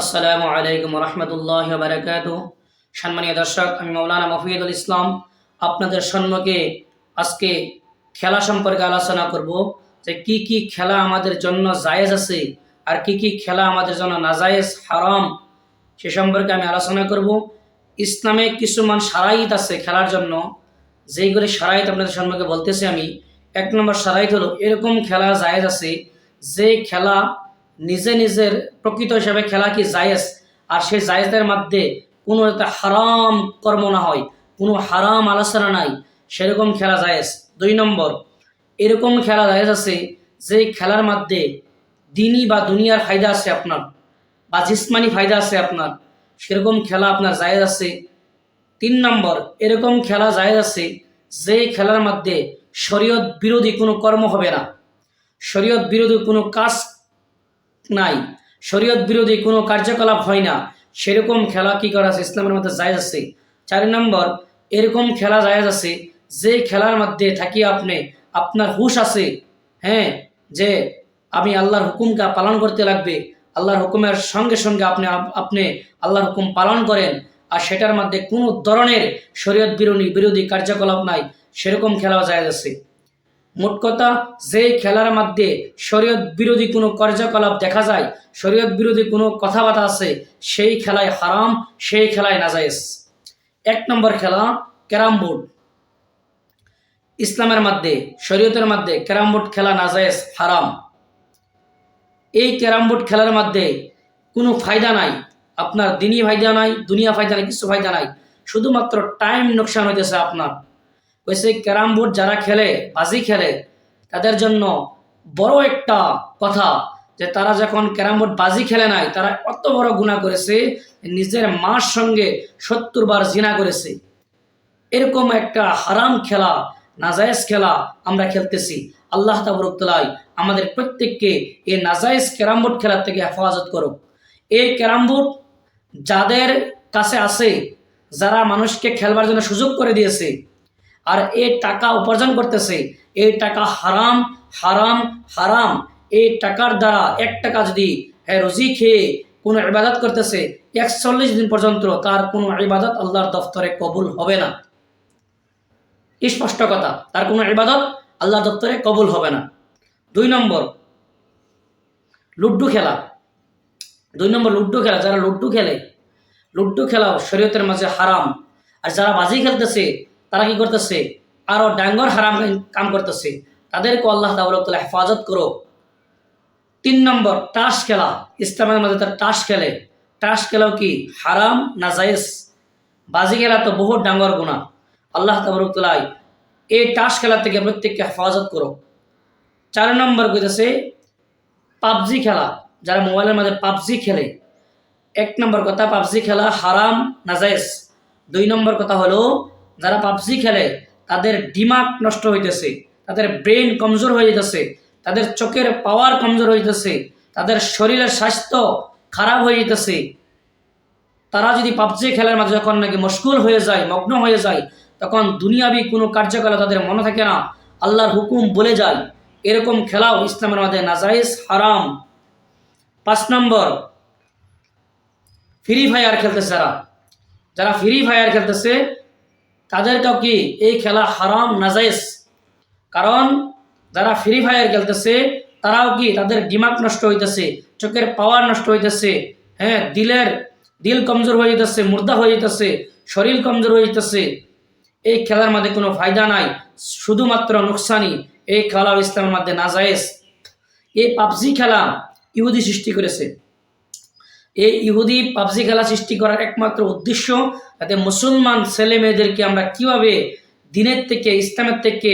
আসসালামু আলাইকুম রহমতুল্লাহ বারাকাতু। সম্মানীয় দর্শক, আমি মৌলানা মফিদুল ইসলাম আপনাদের সম্মুখে আজকে খেলা সম্পর্কে আলোচনা করব যে কি কি খেলা আমাদের জন্য জায়েজ আছে আর কি কি খেলা আমাদের জন্য নাজায়েজ হারাম, সে সম্পর্কে আমি আলোচনা করব। ইসলামে কিছুমান শারাইত আছে খেলার জন্য, যেইগুলি শারাইত আপনাদের সম্মুখে বলতেছি আমি। এক নম্বর শারাইত হলো এরকম খেলা জায়েজ আছে যে খেলা নিজে নিজের প্রকৃত হিসাবে খেলা কি জায়েজ, আর সেই জায়েজের মধ্যে কোনো একটা হারাম কর্ম না হয়, কোনো হারাম আলোচনা নাই, সেরকম খেলা জায়েজ। দুই নম্বর, এরকম খেলা জায়েজ আছে যে খেলার মধ্যে দিনী বা দুনিয়ার ফায়দা আছে আপনার, বা জিসমানি ফায়দা আছে আপনার, সেরকম খেলা আপনার জায়েজ আছে। তিন নম্বর, এরকম খেলা জায়েজ আছে যে খেলার মধ্যে শরীয়ত বিরোধী কোনো কর্ম হবে না, শরীয়ত বিরোধী কোনো কাজ নাই, শরীয়ত বিরোধী কোনো কার্যকলাপ হয় না, সেরকম খেলা কি করা আছে ইসলামের মধ্যে জায়েজ আছে। চার নম্বর, এরকম খেলা জায়েজ আছে যে খেলার মধ্যে থাকি আপনি আপনার হুশ আছে, হ্যাঁ, যে আমি আল্লাহর হুকুমকে পালন করতে লাগবে, আল্লাহর হুকুমের সঙ্গে সঙ্গে আপনি আপনি আল্লাহর হুকুম পালন করেন, আর সেটার মধ্যে কোনো ধরনের শরীয়ত বিরোধী কার্যকলাপ নাই, সেরকম খেলাও জায়েজ আছে। মোট কথা, যে খেলার মধ্যে শরীয়ত বিরোধী কোনো কার্যকলাপ দেখা যায়, শরীয়ত বিরোধী কোনো কথাবার্তা আছে, সেই খেলায় হারাম, সেই খেলায় নাজায়েজ। এক নম্বর খেলা ক্যারাম বোর্ড। ইসলামের মধ্যে শরীয়তের মধ্যে ক্যারাম বোর্ড খেলা নাজায়েজ, হারাম। এই ক্যারাম বোর্ড খেলার মধ্যে কোনো ফায়দা নাই, আপনার দিনী ফায়দা নাই, দুনিয়া ফায়দা নাই, কিছু ফায়দা নাই, শুধুমাত্র টাইম নোকসান হইতেছে আপনার। ওইসে ক্যারাম বোর্ড যারা খেলে, বাজি খেলে, তাদের জন্য বড় একটা কথা যে তারা যখন ক্যারাম বোর্ড বাজি খেলে নাই, তারা অত বড় গুনাহ করেছে, নিজের মার সঙ্গে 70 বার জিনা করেছে। এরকম একটা হারাম খেলা, নাজায়েজ খেলা আমরা খেলতেছি। আল্লাহ তাবারক তাআলা আমাদের প্রত্যেককে এই নাজায়েজ ক্যারাম বোর্ড খেলার থেকে হেফাজত করুক। এই ক্যারাম বোর্ড যাদের কাছে আছে, যারা মানুষকে খেলবার জন্য সুযোগ করে দিয়েছে, আর এই টাকা উপার্জন করতেছে, এই টাকা হারাম হারাম হারাম। এই টাকার দ্বারা 1 টাকা যদি রুজি খেয়ে কোনো ইবাদত করতেছে, 41 দিন পর্যন্ত তার কোনো ইবাদত আল্লাহর দফতরে কবুল হবে না। স্পষ্ট কথা, তার কোনো ইবাদত আল্লাহর দফতরে কবুল হবে না। 2 নম্বর, লুড্ডু খেলা। 2 নম্বর, লুড্ডু খেলা। যারা লুড্ডু খেলে, লুড্ডু খেলাও শরীয়তের মাঝে হারাম। আর যারা বাজি খেলতেছে, তারা কি করতেছে, আরো ডাঙ্গর হারাম কাম করতেছে, তাদেরকে আল্লাহ তাবারক তাআলা হেফাজত করো। 3 নম্বর, তাস খেলা। ইসলামের মধ্যে তার তাস খেলে, তাস খেলাও কি হারাম, নাজায়েজ। বাজি খেলা তো বহুত ডাঙ্গর গুনাহ। আল্লাহ তাবারক তাআলা এই তাস খেলা থেকে প্রত্যেককে হেফাজত করো। 4 নম্বর কইতেছে পাবজি খেলা। যারা মোবাইলের মধ্যে পাবজি খেলে, 1 নম্বর কথা, পাবজি খেলা হারাম, নাজায়েজ। 2 নম্বর কথা হলো, যারা পাবজি খেলে তাদের দিমাগ নষ্ট হইতেছে, তাদের ব্রেন কমজোর হয়ে যেতেছে, তাদের চোখের পাওয়ার কমজোর হয়ে যেতেছে, তাদের শরীরের স্বাস্থ্য খারাপ হয়ে যেতেছে। তারা যদি পাবজি খেলার মাঝে যখন নাকি মশগুল হয়ে যায়, মগ্ন হয়ে যায়, তখন দুনিয়াবি কোনো কার্যকলাপ তাদের মনে থাকে না, আল্লাহর হুকুম বলে যায়। এরকম খেলাও ইসলামের মধ্যে নাজায়েজ, হারাম। 5 নম্বর, ফ্রি ফায়ার খেলতেছে। যারা যারা ফ্রি ফায়ার খেলতেছে, তাদেরকেও কি এই খেলা হারাম, নাজায়েজ। কারণ যারা ফ্রি ফায়ার খেলতেছে, তারাও কি তাদের দিমাগ নষ্ট হইতেছে, চোখের পাওয়ার নষ্ট হইতেছে, হ্যাঁ, দিল কমজোর হয়ে যেতেছে, মুর্দা হয়ে যেতেছে, শরীর কমজোর হয়ে যেতেছে। এই খেলার মধ্যে কোনো ফায়দা নাই, শুধুমাত্র নুকসানি। এই খেলাও ইসলামের মধ্যে নাজায়েজ। এই পাবজি খেলা ইহুদি সৃষ্টি করেছে। এই ইহুদি পাবজি খেলা সৃষ্টি করার একমাত্র উদ্দেশ্য, যাতে মুসলমান ছেলে মেয়েদেরকে আমরা কিভাবে দিনের থেকে, ইসলামের থেকে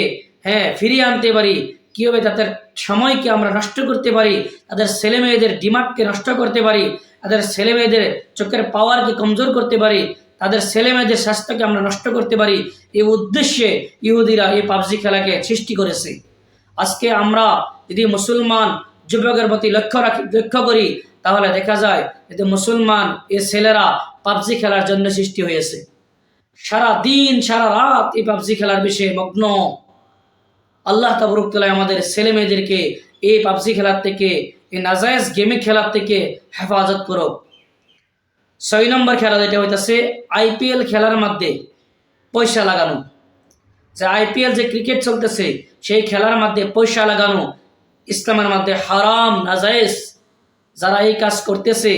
ফিরিয়ে আনতে পারি, কীভাবে তাদের সময়কে আমরা নষ্ট করতে পারি, তাদের ছেলে মেয়েদের দিমাগকে নষ্ট করতে পারি, তাদের ছেলে মেয়েদের চোখের পাওয়ারকে কমজোর করতে পারি, তাদের ছেলে মেয়েদের স্বাস্থ্যকে আমরা নষ্ট করতে পারি। এই উদ্দেশ্যে ইহুদিরা এই পাবজি খেলাকে সৃষ্টি করেছে। আজকে আমরা যদি মুসলমান যুবকের প্রতি লক্ষ্য করি, তাহলে দেখা যায় যে মুসলমান এ ছেলেরা পাবজি খেলার জন্য সৃষ্টি হয়েছে। সারা দিন সারা রাত এই পাবজি খেলার বিষয়ে মগ্ন। আল্লাহ তাবারক তাআলা আমাদের ছেলে মেয়েদেরকে এই পাবজি খেলার থেকে, এই নাজায়েজ গেমে খেলার থেকে হেফাজত করো। 6 নম্বর খেলা যেটা হইতেছে আইপিএল খেলার মধ্যে পয়সা লাগানো। যে আইপিএল যে ক্রিকেট চলতেছে সেই খেলার মধ্যে পয়সা লাগানো ইসলামের মধ্যে হারাম, নাজায়েজ। যারা এই কাজ করতেছে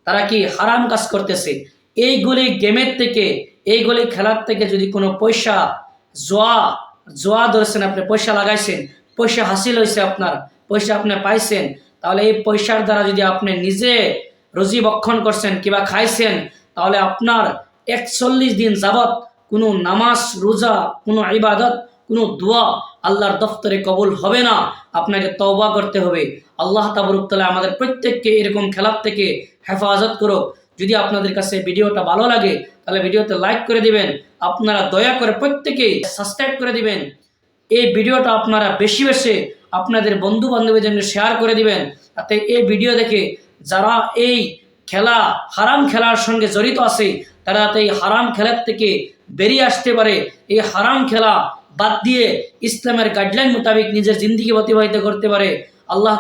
তারা কি হারাম কাজ করতেছে। এইগুলি গেমের থেকে, এইগুলি খেলার থেকে যদি কোনো পয়সা জোয়া ধরছেন, আপনি পয়সা লাগাইছেন, পয়সা হাসিল হয়েছে, আপনার পয়সা আপনি পাইছেন, তাহলে এই পয়সার দ্বারা যদি আপনি নিজে রুজি ভক্ষণ করছেন কিংবা খাইছেন, তাহলে আপনার 41 দিন যাবৎ কোনো নামাজ, রোজা, কোনো ইবাদত, কোনো দোয়া আল্লাহর দফতরে কবুল হবে না। আপনাকে তওবা করতে হবে। আল্লাহ তাবারক তাআলা আমাদের প্রত্যেককে এরকম খেলার থেকে হেফাজত করুক। যদি আপনাদের কাছে ভিডিওটা ভালো লাগে তাহলে ভিডিওতে লাইক করে দিবেন। আপনারা দয়া করে প্রত্যেকেই সাবস্ক্রাইব করে দিবেন। এই ভিডিওটা আপনারা বেশি বেশি আপনাদের বন্ধু বান্ধবের জন্য শেয়ার করে দিবেন, তাতে এই ভিডিও দেখে যারা এই খেলা, হারাম খেলার সঙ্গে জড়িত আছে, তারা এই হারাম খেলার থেকে বেরিয়ে আসতে পারে। এই হারাম খেলা বাদ দিয়ে ইসলামের গাইডলাইন মোতাবেক নিজের জিন্দেগি অতিবাহিত করতে পারে। আল্লাহ